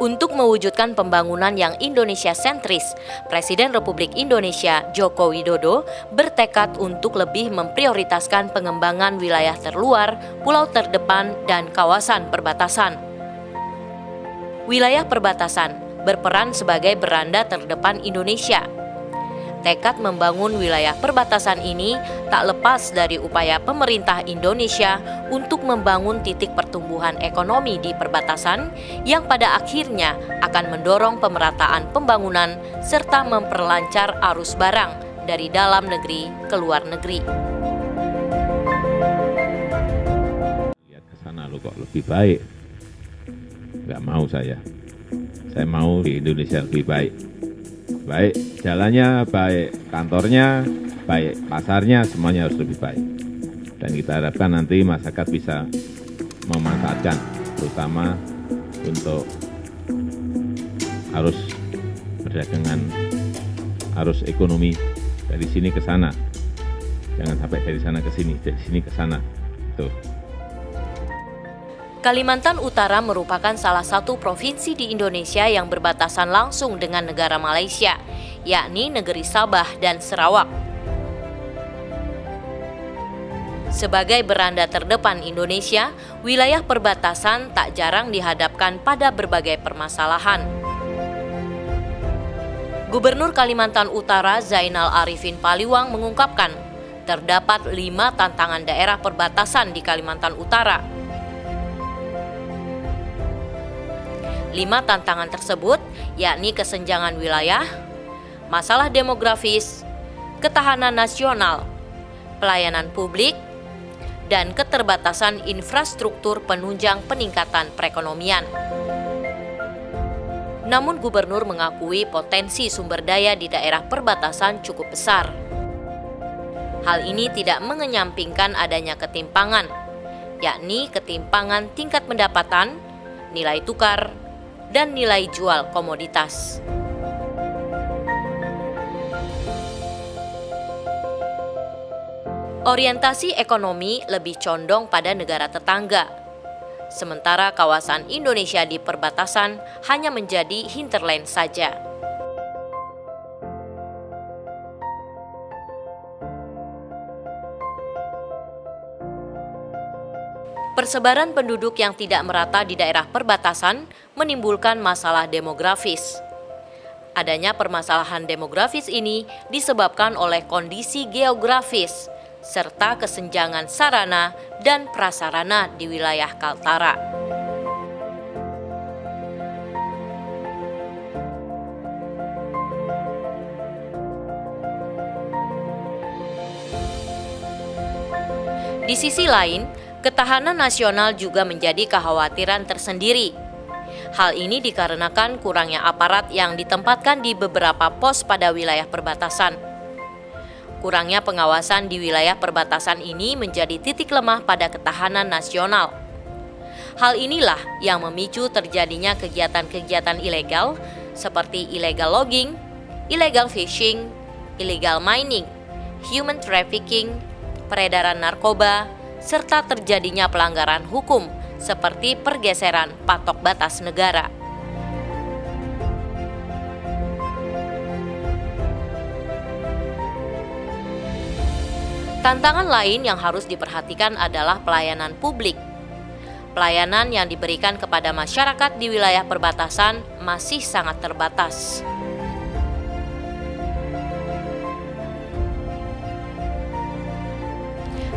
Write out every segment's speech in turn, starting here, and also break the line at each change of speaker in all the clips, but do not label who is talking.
Untuk mewujudkan pembangunan yang Indonesia sentris, Presiden Republik Indonesia Joko Widodo bertekad untuk lebih memprioritaskan pengembangan wilayah terluar, pulau terdepan, dan kawasan perbatasan. Wilayah perbatasan berperan sebagai beranda terdepan Indonesia. Tekad membangun wilayah perbatasan ini tak lepas dari upaya pemerintah Indonesia untuk membangun titik pertumbuhan ekonomi di perbatasan yang pada akhirnya akan mendorong pemerataan pembangunan serta memperlancar arus barang dari dalam negeri ke luar negeri.
Lihat ke sana lo kok lebih baik. Nggak mau saya mau di Indonesia lebih baik. Baik jalannya, baik kantornya, baik pasarnya, semuanya harus lebih baik. Dan kita harapkan nanti masyarakat bisa memanfaatkan, terutama untuk arus perdagangan, arus ekonomi dari sini ke sana. Jangan sampai dari sana ke sini, dari sini ke sana. Tuh.
Kalimantan Utara merupakan salah satu provinsi di Indonesia yang berbatasan langsung dengan negara Malaysia, yakni negeri Sabah dan Sarawak. Sebagai beranda terdepan Indonesia, wilayah perbatasan tak jarang dihadapkan pada berbagai permasalahan. Gubernur Kalimantan Utara Zainal Arifin Paliwang mengungkapkan, terdapat 5 tantangan daerah perbatasan di Kalimantan Utara. 5 tantangan tersebut yakni kesenjangan wilayah, masalah demografis, ketahanan nasional, pelayanan publik, dan keterbatasan infrastruktur penunjang peningkatan perekonomian. Namun gubernur mengakui potensi sumber daya di daerah perbatasan cukup besar. Hal ini tidak mengenyampingkan adanya ketimpangan, yakni ketimpangan tingkat pendapatan, nilai tukar, dan nilai jual komoditas. Orientasi ekonomi lebih condong pada negara tetangga, sementara kawasan Indonesia di perbatasan hanya menjadi hinterland saja. Persebaran penduduk yang tidak merata di daerah perbatasan menimbulkan masalah demografis. Adanya permasalahan demografis ini disebabkan oleh kondisi geografis serta kesenjangan sarana dan prasarana di wilayah Kaltara. Di sisi lain, ketahanan nasional juga menjadi kekhawatiran tersendiri. Hal ini dikarenakan kurangnya aparat yang ditempatkan di beberapa pos pada wilayah perbatasan. Kurangnya pengawasan di wilayah perbatasan ini menjadi titik lemah pada ketahanan nasional. Hal inilah yang memicu terjadinya kegiatan-kegiatan ilegal seperti illegal logging, illegal fishing, illegal mining, human trafficking, peredaran narkoba, serta terjadinya pelanggaran hukum seperti pergeseran patok batas negara. Tantangan lain yang harus diperhatikan adalah pelayanan publik. Pelayanan yang diberikan kepada masyarakat di wilayah perbatasan masih sangat terbatas.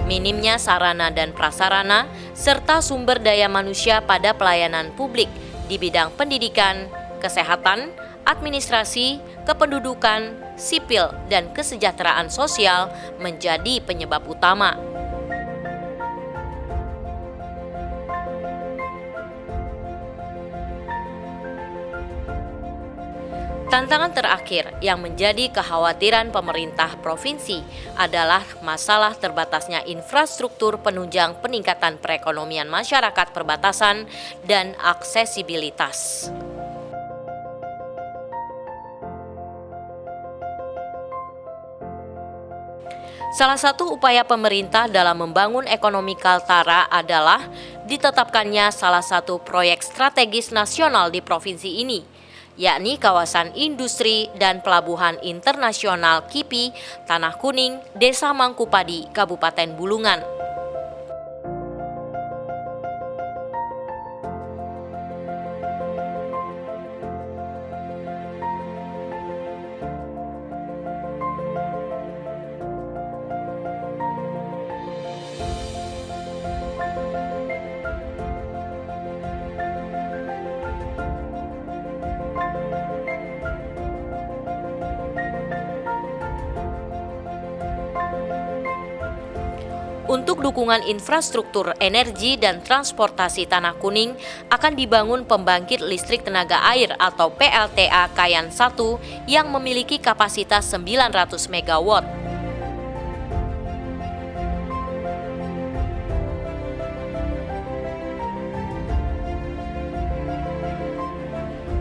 Minimnya sarana dan prasarana, serta sumber daya manusia pada pelayanan publik di bidang pendidikan, kesehatan, administrasi, kependudukan, sipil, dan kesejahteraan sosial menjadi penyebab utama. Tantangan terakhir yang menjadi kekhawatiran pemerintah provinsi adalah masalah terbatasnya infrastruktur penunjang peningkatan perekonomian masyarakat perbatasan dan aksesibilitas. Salah satu upaya pemerintah dalam membangun ekonomi Kaltara adalah ditetapkannya salah satu proyek strategis nasional di provinsi ini, yakni kawasan industri dan pelabuhan internasional KIPI, Tanah Kuning, Desa Mangkupadi, Kabupaten Bulungan. Untuk dukungan infrastruktur energi dan transportasi Tanah Kuning akan dibangun pembangkit listrik tenaga air atau PLTA Kayan 1 yang memiliki kapasitas 900 MW.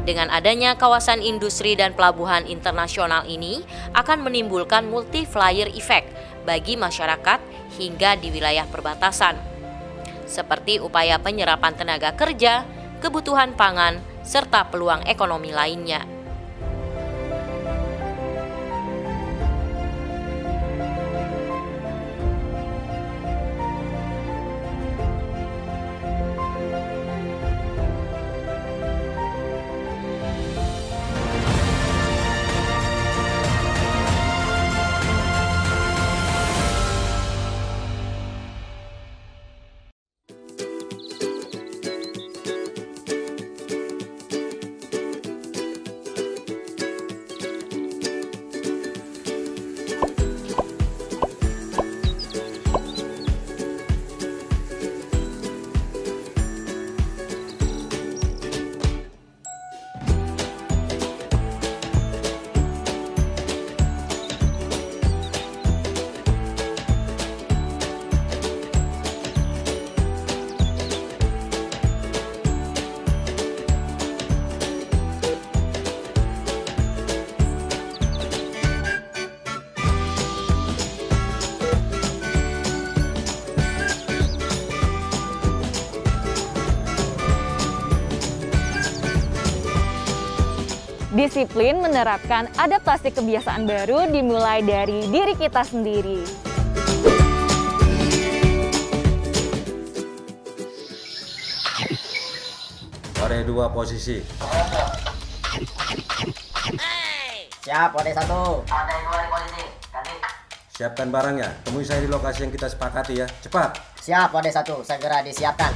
Dengan adanya kawasan industri dan pelabuhan internasional ini akan menimbulkan multiplier effect bagi masyarakat hingga di wilayah perbatasan, seperti upaya penyerapan tenaga kerja, kebutuhan pangan, serta peluang ekonomi lainnya.
Disiplin menerapkan adaptasi kebiasaan baru dimulai dari diri kita sendiri.
Ore 2 posisi.
Siap, Ore 1.
Ore 2 di posisi. Ganti.
Siapkan barangnya. Temui saya di lokasi yang kita sepakati ya. Cepat.
Siap, Ore 1. Segera disiapkan.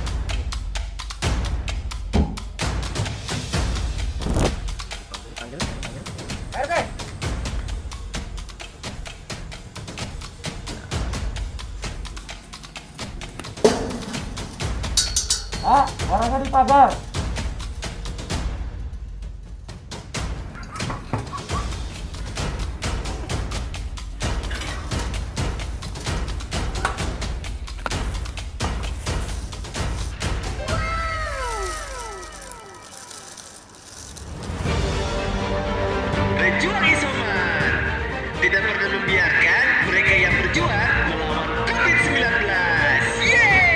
Orangnya di pagar.
Berjuang isoman, tidak pernah membiarkan mereka yang berjuang melawan COVID-19. Yeay!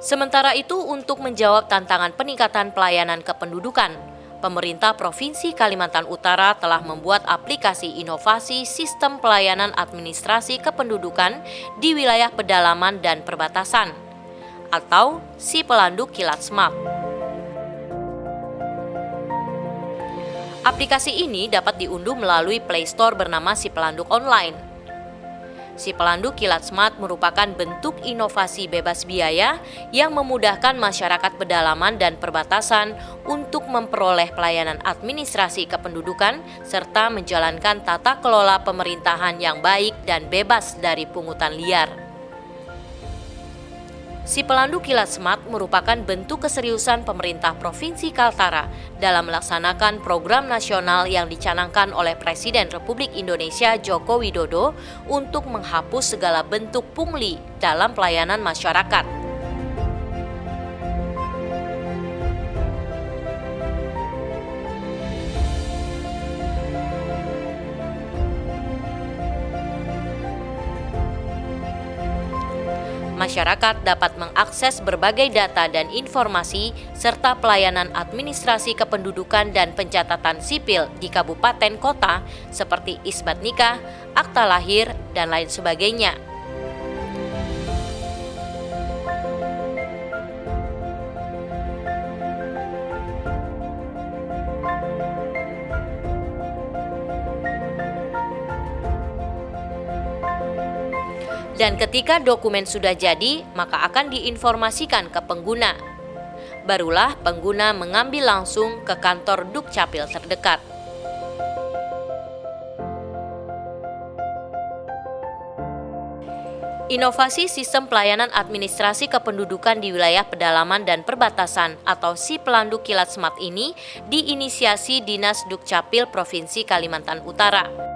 Sementara itu, untuk menjawab tantangan peningkatan pelayanan kependudukan, pemerintah Provinsi Kalimantan Utara telah membuat aplikasi inovasi sistem pelayanan administrasi kependudukan di wilayah pedalaman dan perbatasan, atau SiPelanduk Kilat Smart. Aplikasi ini dapat diunduh melalui Play Store bernama SiPelanduk Online. SiPelanduk Kilat Smart merupakan bentuk inovasi bebas biaya yang memudahkan masyarakat pedalaman dan perbatasan untuk memperoleh pelayanan administrasi kependudukan serta menjalankan tata kelola pemerintahan yang baik dan bebas dari pungutan liar. SiPelanduk Kilat Smart merupakan bentuk keseriusan pemerintah Provinsi Kaltara dalam melaksanakan program nasional yang dicanangkan oleh Presiden Republik Indonesia Joko Widodo untuk menghapus segala bentuk pungli dalam pelayanan masyarakat. masyarakat dapat mengakses berbagai data dan informasi serta pelayanan administrasi kependudukan dan pencatatan sipil di kabupaten kota seperti isbat nikah, akta lahir, dan lain sebagainya. Dan ketika dokumen sudah jadi, maka akan diinformasikan ke pengguna. Barulah pengguna mengambil langsung ke kantor Dukcapil terdekat. Inovasi Sistem Pelayanan Administrasi Kependudukan di Wilayah Pedalaman dan Perbatasan atau SIPLANDU Kilat Smart ini diinisiasi Dinas Dukcapil Provinsi Kalimantan Utara.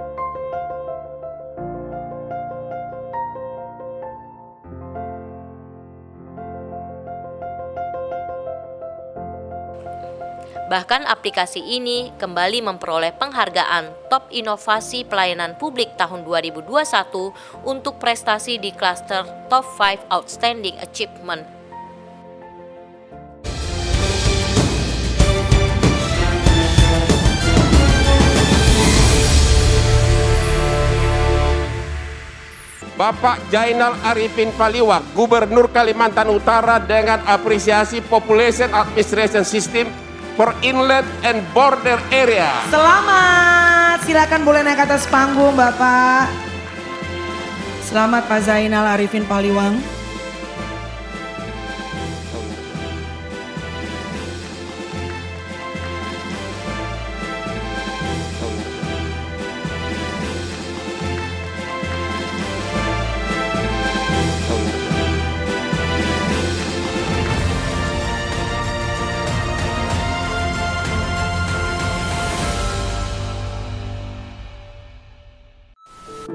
Bahkan aplikasi ini kembali memperoleh penghargaan Top Inovasi Pelayanan Publik tahun 2021 untuk prestasi di klaster Top 5 Outstanding Achievement.
Bapak Jainal Arifin Paliwak, Gubernur Kalimantan Utara dengan apresiasi Population Administration System for Inlet and Border Area.
Selamat, silakan boleh naik atas panggung Bapak. Selamat Pak Zainal Arifin Paliwang.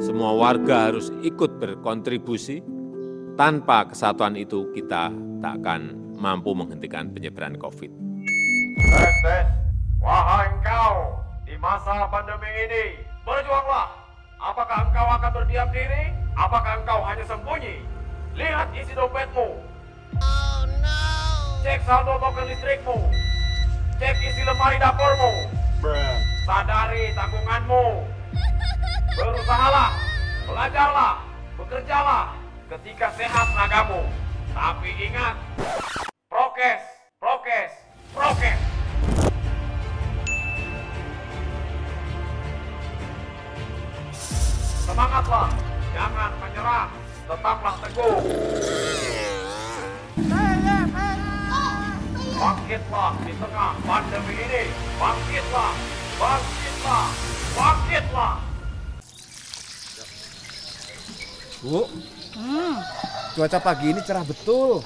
Semua warga harus ikut berkontribusi. Tanpa kesatuan itu kita tak akan mampu menghentikan penyebaran COVID.
Tes. Wahai engkau, di masa pandemi ini, berjuanglah. Apakah engkau akan berdiam diri? Apakah engkau hanya sembunyi? Lihat isi dompetmu. Oh no. Cek saldo token listrikmu. Cek isi lemari dapurmu. Sadari tanggunganmu. Berusahalah, belajarlah, bekerjalah ketika sehat tenagamu. Tapi ingat, prokes, prokes, prokes. Semangatlah, jangan menyerah, tetaplah teguh. Bangkitlah di tengah pandemi ini, bangkitlah, bangkitlah, bangkitlah.
Bu, cuaca pagi ini cerah betul.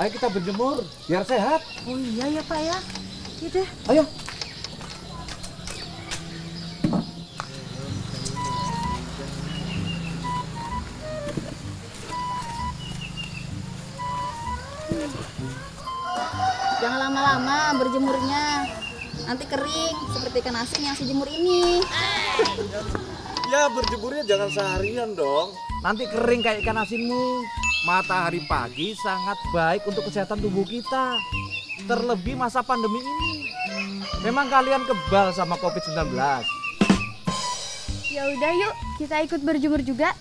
Ayo kita berjemur, biar sehat.
Oh iya ya Pak ya. Gitu.
Ayo.
Jangan lama-lama berjemurnya. Nanti kering seperti ikan asin yang sejemur ini.
Ya berjemurnya jangan seharian dong. Nanti kering kayak ikan asinmu. Matahari pagi sangat baik untuk kesehatan tubuh kita. Terlebih masa pandemi ini. Memang kalian kebal sama COVID-19.
Ya udah yuk, kita ikut berjemur juga.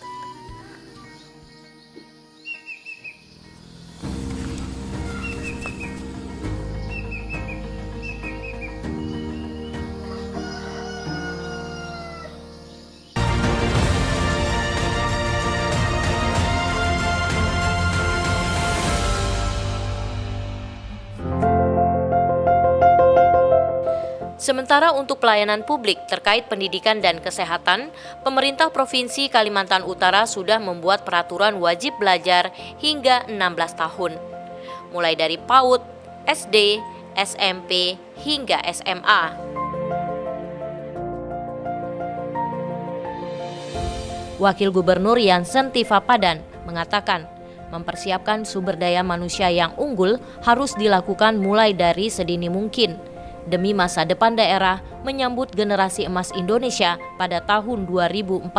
Sementara untuk pelayanan publik terkait pendidikan dan kesehatan, pemerintah Provinsi Kalimantan Utara sudah membuat peraturan wajib belajar hingga 16 tahun. Mulai dari PAUD, SD, SMP, hingga SMA. Wakil Gubernur Yansen Tifapadan mengatakan, mempersiapkan sumber daya manusia yang unggul harus dilakukan mulai dari sedini mungkin demi masa depan daerah menyambut generasi emas Indonesia pada tahun 2045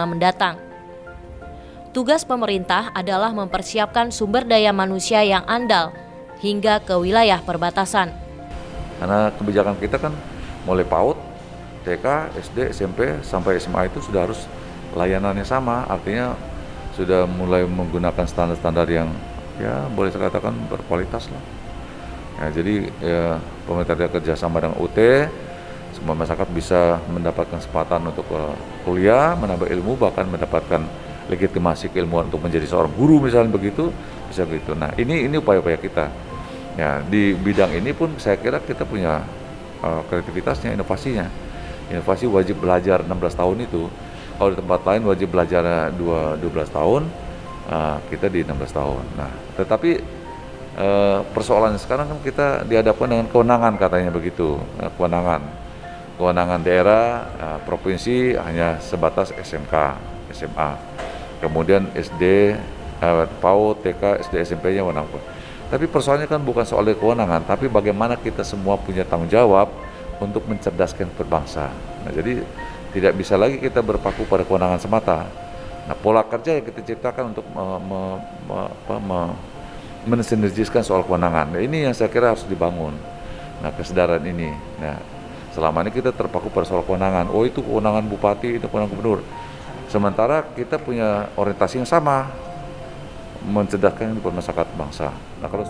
mendatang. tugas pemerintah adalah mempersiapkan sumber daya manusia yang andal hingga ke wilayah perbatasan.
Karena kebijakan kita kan mulai PAUD, TK, SD, SMP, sampai SMA itu sudah harus layanannya sama, artinya sudah mulai menggunakan standar-standar yang ya boleh saya katakan berkualitas lah. Ya, jadi ya, pemerintah kerjasama dengan UT, semua masyarakat bisa mendapatkan kesempatan untuk kuliah, menambah ilmu, bahkan mendapatkan legitimasi keilmuan untuk menjadi seorang guru misalnya begitu, bisa begitu. Nah ini upaya-upaya kita. Ya, di bidang ini pun saya kira kita punya kreativitasnya, inovasinya. Inovasi wajib belajar 16 tahun itu, kalau di tempat lain wajib belajar 12 tahun, kita di 16 tahun. Nah, tetapi persoalannya sekarang kan kita dihadapkan dengan kewenangan katanya begitu, kewenangan daerah, provinsi hanya sebatas SMK, SMA, kemudian SD, PAUD, TK, SD, SMP-nya wewenang. Tapi persoalannya kan bukan soal kewenangan, tapi bagaimana kita semua punya tanggung jawab untuk mencerdaskan berbangsa. Nah, jadi tidak bisa lagi kita berpaku pada kewenangan semata. Nah, pola kerja yang kita ciptakan untuk mensinergiskan soal kewenangan. Nah, ini yang saya kira harus dibangun. Nah, kesadaran ini. Nah, selama ini kita terpaku pada soal kewenangan. Oh, itu kewenangan bupati, itu kewenangan gubernur. Sementara kita punya orientasi yang sama, mencerdaskan masyarakat bangsa. Nah, kalau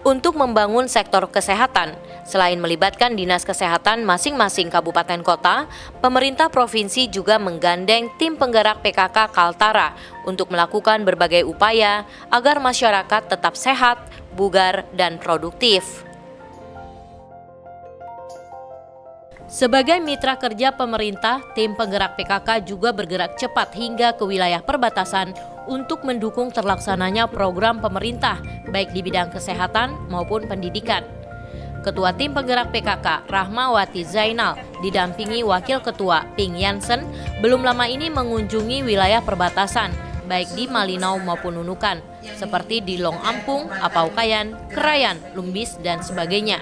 Untuk membangun sektor kesehatan, selain melibatkan dinas kesehatan masing-masing kabupaten kota, pemerintah provinsi juga menggandeng tim penggerak PKK Kaltara untuk melakukan berbagai upaya agar masyarakat tetap sehat, bugar, dan produktif. Sebagai mitra kerja pemerintah, tim penggerak PKK juga bergerak cepat hingga ke wilayah perbatasan untuk mendukung terlaksananya program pemerintah, baik di bidang kesehatan maupun pendidikan. Ketua tim penggerak PKK, Rahmawati Zainal, didampingi Wakil Ketua Ping Yansen, belum lama ini mengunjungi wilayah perbatasan, baik di Malinau maupun Nunukan, seperti di Long Ampung, Apaukayan, Krayan, Lumbis, dan sebagainya.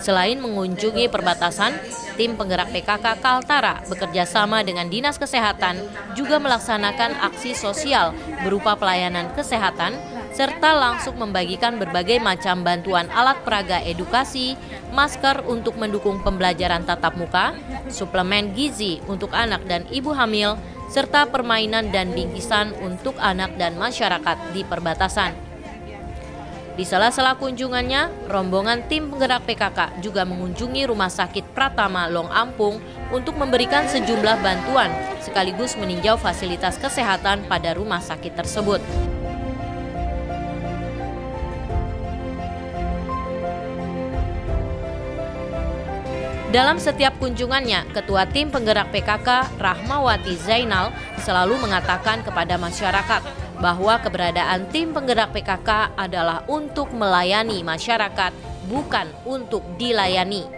Selain mengunjungi perbatasan, tim penggerak PKK Kaltara bekerja sama dengan Dinas Kesehatan juga melaksanakan aksi sosial berupa pelayanan kesehatan serta langsung membagikan berbagai macam bantuan alat peraga edukasi, masker untuk mendukung pembelajaran tatap muka, suplemen gizi untuk anak dan ibu hamil, serta permainan dan bingkisan untuk anak dan masyarakat di perbatasan. Di sela-sela kunjungannya, rombongan tim penggerak PKK juga mengunjungi Rumah Sakit Pratama Long Ampung untuk memberikan sejumlah bantuan sekaligus meninjau fasilitas kesehatan pada rumah sakit tersebut. Dalam setiap kunjungannya, Ketua Tim Penggerak PKK Rahmawati Zainal selalu mengatakan kepada masyarakat bahwa keberadaan tim penggerak PKK adalah untuk melayani masyarakat, bukan untuk dilayani.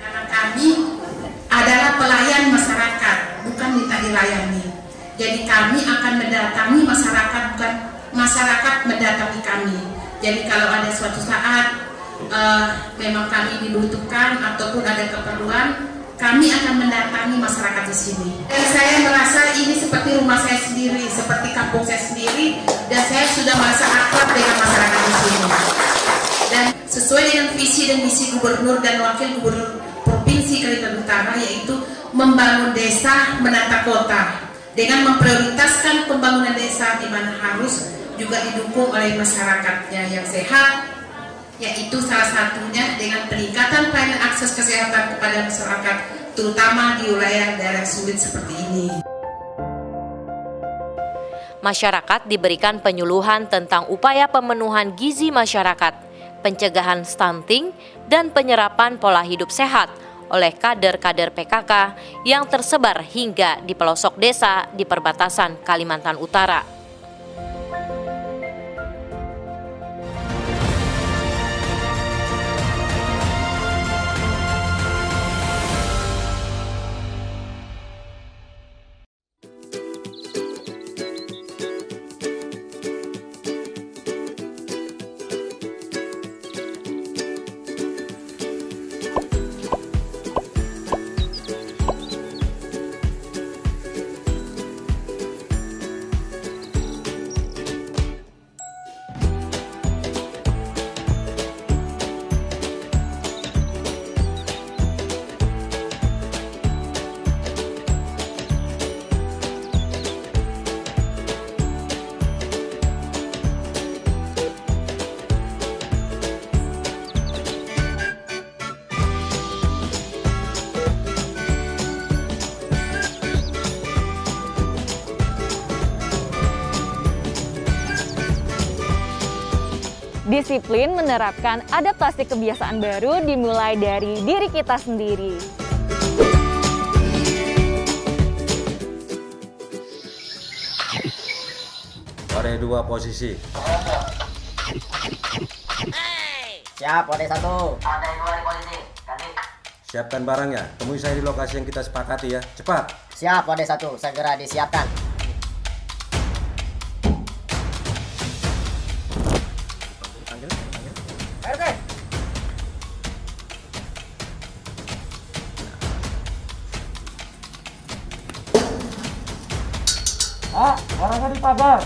Karena kami adalah pelayan masyarakat, bukan minta dilayani. Jadi kami akan mendatangi masyarakat, bukan masyarakat mendatangi kami. Jadi kalau ada suatu saat memang kami dibutuhkan ataupun ada keperluan, kami akan mendatangi masyarakat di sini. Dan saya merasa ini seperti rumah saya sendiri, seperti kampung saya sendiri, dan saya sudah merasa akrab dengan masyarakat di sini. Dan sesuai dengan visi dan misi Gubernur dan Wakil Gubernur Provinsi Kalimantan Utara, yaitu membangun desa, menata kota, dengan memprioritaskan pembangunan desa di mana harus juga didukung oleh masyarakatnya yang sehat, yaitu salah satunya dengan peningkatan pelayanan akses kesehatan kepada masyarakat, terutama di wilayah daerah sulit seperti ini.
Masyarakat diberikan penyuluhan tentang upaya pemenuhan gizi masyarakat, pencegahan stunting, dan penyerapan pola hidup sehat oleh kader-kader PKK yang tersebar hingga di pelosok desa di perbatasan Kalimantan Utara.
Disiplin menerapkan adaptasi kebiasaan baru dimulai dari diri kita sendiri.
Ode 2 posisi.
Siap, Ode 1.
Ode 2 di posisi. Ganti.
Siapkan barangnya. Temui saya di lokasi yang kita sepakati ya. Cepat.
Siap, Ode 1. Segera disiapkan.
Orangnya di pagar.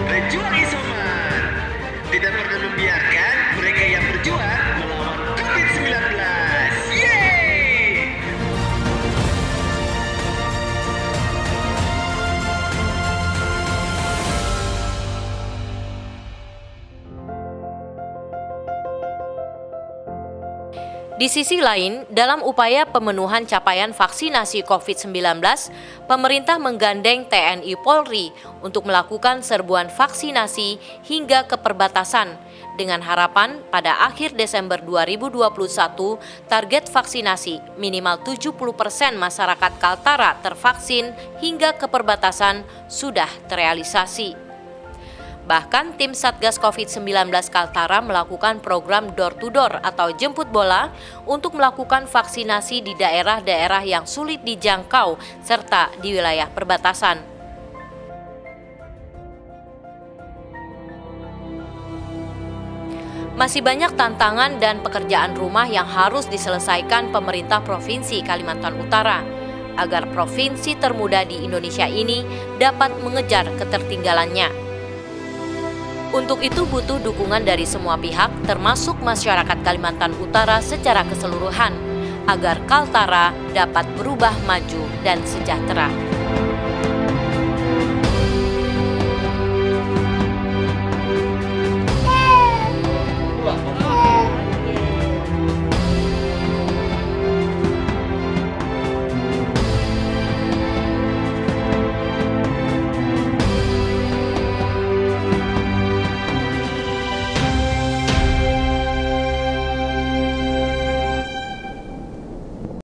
Berjuang Isomar tidak pernah membiarkan mereka yang berjuang melawan COVID-19. Yeay!
Di sisi lain, dalam upaya pemenuhan capaian vaksinasi COVID-19, pemerintah menggandeng TNI Polri untuk melakukan serbuan vaksinasi hingga ke perbatasan, dengan harapan pada akhir Desember 2021 target vaksinasi minimal 70% masyarakat Kaltara tervaksin hingga ke perbatasan sudah terrealisasi. Bahkan tim Satgas COVID-19 Kaltara melakukan program door-to-door atau jemput bola untuk melakukan vaksinasi di daerah-daerah yang sulit dijangkau serta di wilayah perbatasan. Masih banyak tantangan dan pekerjaan rumah yang harus diselesaikan pemerintah Provinsi Kalimantan Utara agar provinsi termuda di Indonesia ini dapat mengejar ketertinggalannya. Untuk itu butuh dukungan dari semua pihak termasuk masyarakat Kalimantan Utara secara keseluruhan agar Kaltara dapat berubah maju dan sejahtera.